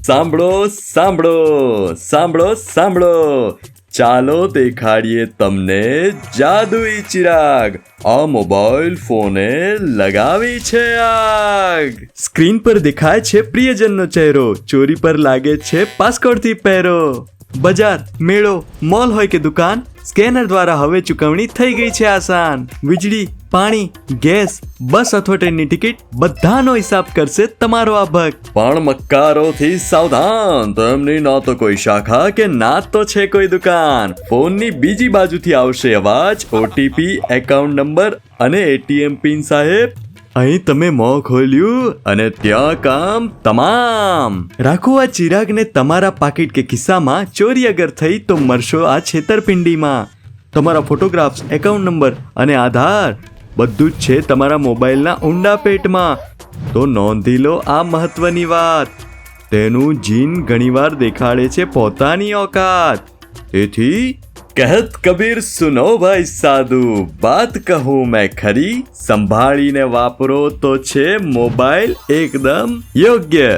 સાંભળો સાંભળો સાંભળો સાંભળો, ચાલો દેખાડીએ તમને જાદુઈ ચિરાગ. આ મોબાઈલ ફોને લગાવી છે આગ. સ્ક્રીન પર દેખાય છે પ્રિયજનનો ચહેરો, ચોરી પર લાગે છે પાસકોડથી પહેરો. બજાર, મેળો, મોલ હોય કે દુકાન, સ્કેનર દ્વારા હવે ચૂકવણી થઈ ગઈ છે આસાન. વીજળી, પાણી, ગેસ, બસ અથવા ટ્રેનની ટિકિટ, બધાનો હિસાબ કરશે તમારો આ ભક્ત. પણ મક્કારોથી સાવધાન, તેમની ના તો કોઈ શાખા કે ના તો છે કોઈ દુકાન. ફોનની બીજી બાજુથી આવશે અવાજ, ઓટીપી, એકાઉન્ટ નંબર અને એટીએમ પિન. સાહેબ, અહીં તમે મોં ખોલ્યું અને ત્યાં કામ તમામ. રાખો આ ચિરાગને તમારા પાકીટ કે ખિસ્સામાં, ચોરી અગર થઈ તો મરશો આ છેતરપિંડીમાં. તમારા ફોટોગ્રાફ્સ, એકાઉન્ટ નંબર અને આધાર બધું જ છે તમારા મોબાઈલના ઊંડા પેટમાં. તો નોંધી લો આ મહત્વની વાત, તેનું જીન ઘણીવાર દેખાડે છે પોતાની औकात. તેથી कहत कबीर सुनो भाई साधु, बात कहूँ मैं खरी, संभाळीने वापरो तो છે મોબાઈલ એકદમ યોગ્ય.